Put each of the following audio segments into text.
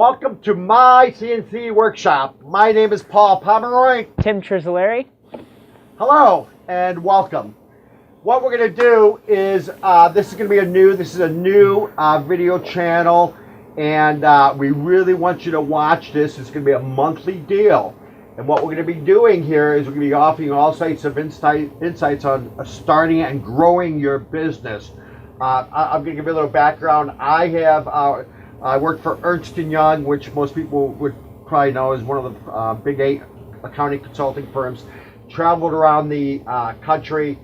Welcome to my CNC workshop. My name is Paul Pomeroy. Tim Trisolari. Hello and welcome. What we're going to do is this is going to be a new video channel, and we really want you to watch this. It's going to be a monthly deal, and what we're going to be doing here is we're going to be offering all sorts of insights on starting and growing your business. I'm going to give you a little background. I work for Ernst & Young, which most people would probably know is one of the big 8 accounting consulting firms. Traveled around the country,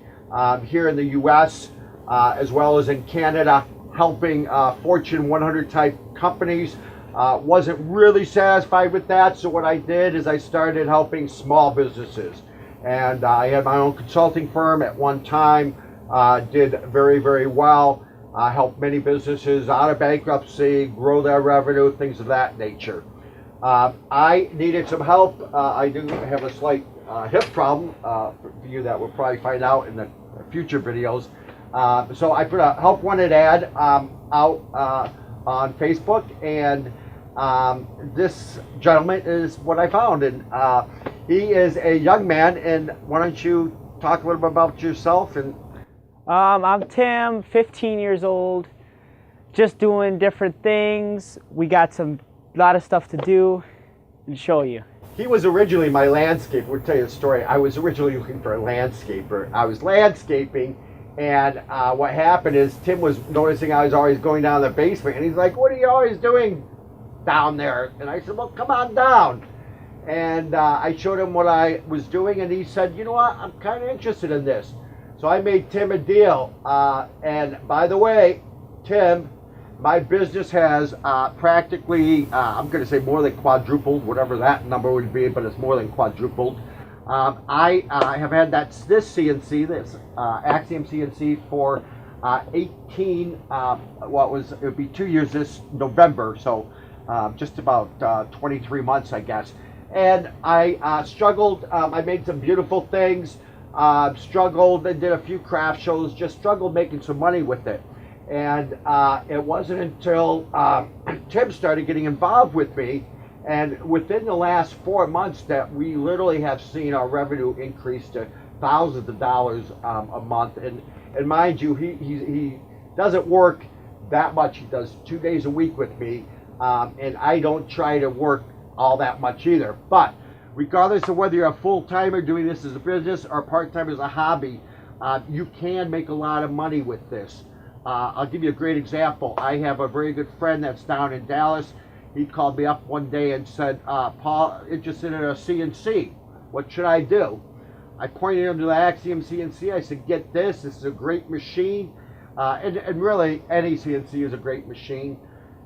here in the U.S. As well as in Canada, helping Fortune 100 type companies. Wasn't really satisfied with that, so what I did is I started helping small businesses. And I had my own consulting firm at one time, did very, very well. Helped many businesses out of bankruptcy, grow their revenue, things of that nature. I needed some help. I do have a slight hip problem, for you that will probably find out in the future videos. So I put a help wanted ad out on Facebook, and this gentleman is what I found. And he is a young man, and why don't you talk a little bit about yourself? And I'm Tim, 15 years old, just doing different things. We got a lot of stuff to do and show you. He was originally my landscaper. We'll tell you the story. I was originally looking for a landscaper. I was landscaping, and what happened is Tim was noticing I was always going down the basement, and he's like, "What are you always doing down there?" And I said, "Well, come on down." And I showed him what I was doing, and he said, "You know what? I'm kind of interested in this." So I made Tim a deal, and by the way, Tim, my business has practically, I'm going to say more than quadrupled, whatever that number would be, but it's more than quadrupled. I have had this CNC, this Axiom CNC for 18, it would be 2 years this November, so just about 23 months, I guess. And I struggled. I made some beautiful things. Struggled and did a few craft shows, just struggled making some money with it. And it wasn't until Tim started getting involved with me, and within the last 4 months that we literally have seen our revenue increase to thousands of dollars a month. And mind you, he doesn't work that much. He does 2 days a week with me, and I don't try to work all that much either. But regardless of whether you're a full-timer doing this as a business or part-time as a hobby, you can make a lot of money with this. I'll give you a great example. I have a very good friend that's down in Dallas. He called me up one day and said, "Paul, interested in a CNC. What should I do?" I pointed him to the Axiom CNC. I said, "Get this. This is a great machine." And really, any CNC is a great machine.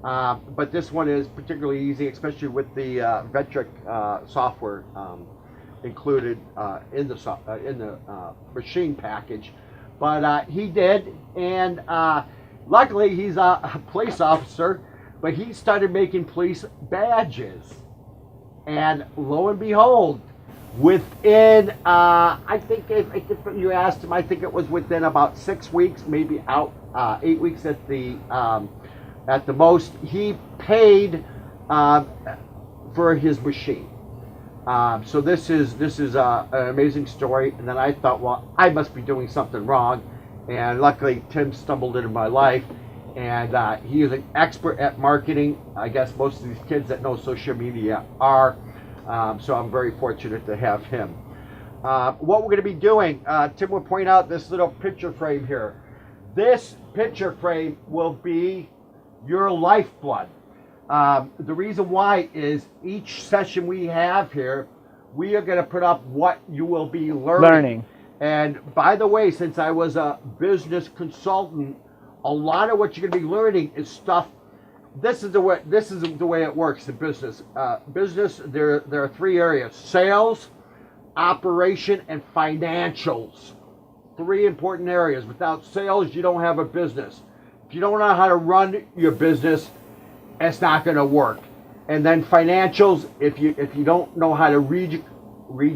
But this one is particularly easy, especially with the Vectric software included in the machine package. But he did, and luckily he's a police officer, but he started making police badges. And lo and behold, within, I think if you asked him, I think it was within about 6 weeks, maybe 8 weeks at the most, he paid for his machine. So this is an amazing story. And then I thought, well, I must be doing something wrong. And luckily, Tim stumbled into my life, and he is an expert at marketing. I guess most of these kids that know social media are. So I'm very fortunate to have him. What we're going to be doing, Tim will point out this little picture frame here. This picture frame will be your lifeblood. The reason why is each session we have here, we are going to put up what you will be learning. And by the way, since I was a business consultant, a lot of what you're going to be learning is stuff. This is the way it works in business. There are 3 areas: sales, operation, and financials. 3 important areas. Without sales, you don't have a business. If you don't know how to run your business, it's not going to work. And then financials, if you don't know how to read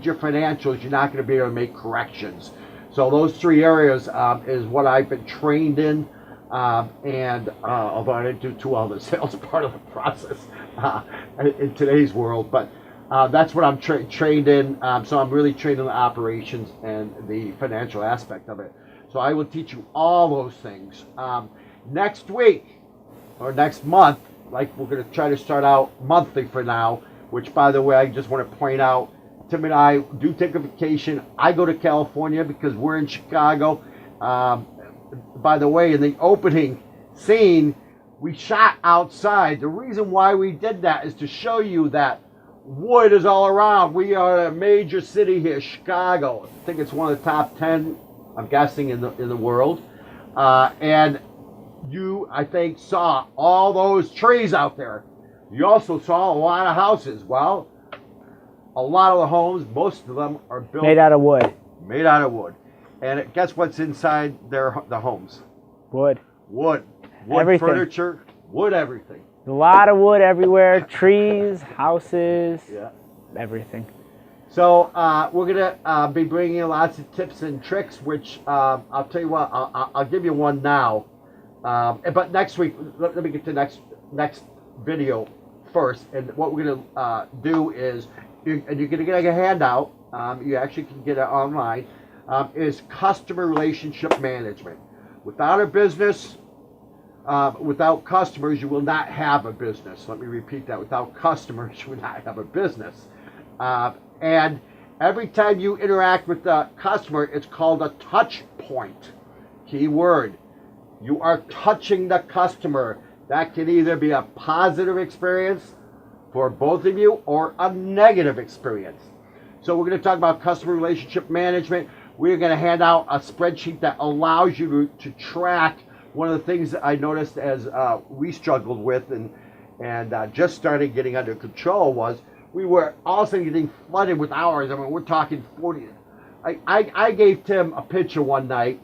your financials, you're not going to be able to make corrections. So those 3 areas is what I've been trained in. Although I didn't do too well in the sales part of the process in today's world, but that's what I'm trained in. So I'm really trained in the operations and the financial aspect of it. So I will teach you all those things. Next week or next month, like we're going to try to start out monthly for now, which by the way, I just want to point out, Tim and I do take a vacation. I go to California because we're in Chicago. By the way, in the opening scene, we shot outside. The reason why we did that is to show you that wood is all around. We are a major city here, Chicago. I think it's one of the top 10, I'm guessing, in the world. And you, I think, saw all those trees out there. You also saw a lot of houses. Well, a lot of the homes, most of them are built Made out of wood. Made out of wood. And guess what's inside the homes? Wood. Wood. Wood Everything. furniture, wood everything. A lot of wood everywhere. Trees, houses, Yeah. everything. So we're going to be bringing you lots of tips and tricks, which I'll tell you what, I'll give you one now. But next week, let me get to next video first. And what we're going to do is, and you're going to get a handout, you actually can get it online, is customer relationship management. Without a business, without customers, you will not have a business. Let me repeat that. Without customers, you will not have a business. And every time you interact with the customer, it's called a touch point. Key word. You are touching the customer. That can either be a positive experience for both of you or a negative experience. So we're going to talk about customer relationship management. We're going to hand out a spreadsheet that allows you to track. One of the things that I noticed as we struggled with and just started getting under control was we were all of a sudden getting flooded with hours. I mean, we're talking 40. I gave Tim a picture one night,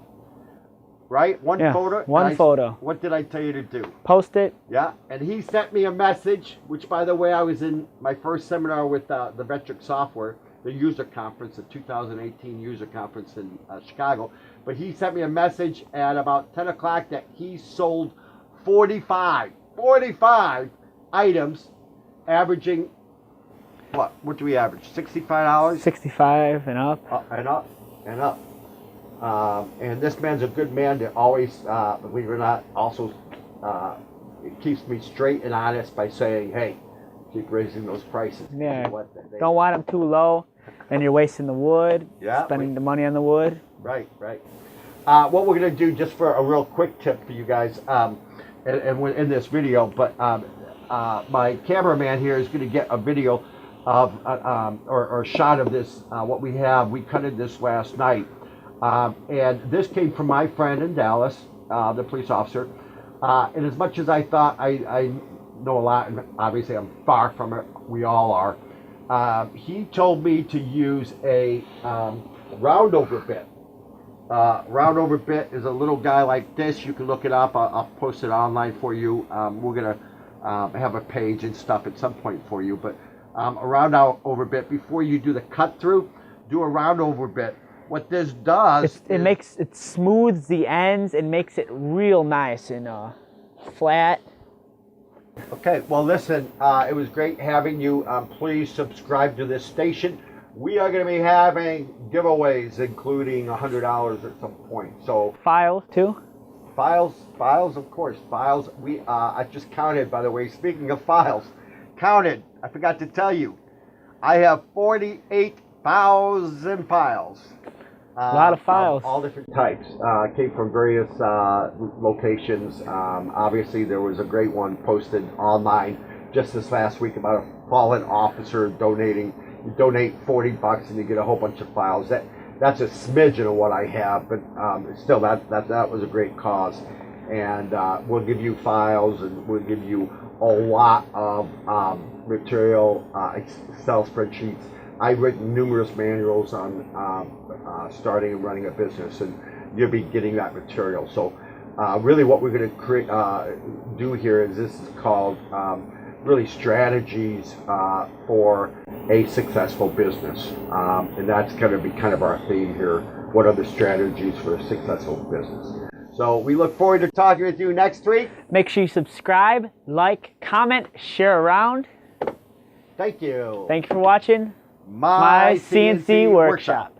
right? One photo. One photo. What did I tell you to do? Post it. Yeah, and he sent me a message, which by the way, I was in my first seminar with the Metric Software, the user conference, the 2018 user conference in Chicago. But he sent me a message at about 10 o'clock that he sold 45 items, averaging, what do we average, $65? 65 and up. And up. And this man's a good man that always, believe it or not, also it keeps me straight and honest by saying, hey, keep raising those prices. Yeah. They don't want them too low, then you're wasting the wood, spending the money on the wood. Right. What we're going to do, just for a real quick tip for you guys, and we're in this video, but my cameraman here is going to get a video of, or a shot of this, what we have. We cut this last night. And this came from my friend in Dallas, the police officer. And as much as I thought I know a lot, and obviously I'm far from it, we all are, he told me to use a roundover bit. Roundover bit is a little guy like this. You can look it up. I'll post it online for you. We're going to have a page and stuff at some point for you. But a roundover bit, before you do the cut through, do a roundover bit. What this does, it smooths the ends and makes it real nice and flat. Okay, well listen, it was great having you. Please subscribe to this station. We are going to be having giveaways, including $100 at some point. So files too. Files, of course. Files. I just counted, by the way. Speaking of files, counted. I forgot to tell you, I have 48,000 files. A lot of files. All different types. Came from various locations. Obviously, there was a great one posted online just this last week about a fallen officer donating. You donate $40 and you get a whole bunch of files. That's a smidgen of what I have, but still, that was a great cause. And we'll give you files, and we'll give you a lot of material, Excel spreadsheets. I've written numerous manuals on starting and running a business, and you'll be getting that material. So really what we're going to do here is, this is called really strategies for a successful business. And that's going to be kind of our theme here. What are the strategies for a successful business? So we look forward to talking with you next week. Make sure you subscribe, like, comment, share around. Thank you. Thank you for watching My CNC Workshop.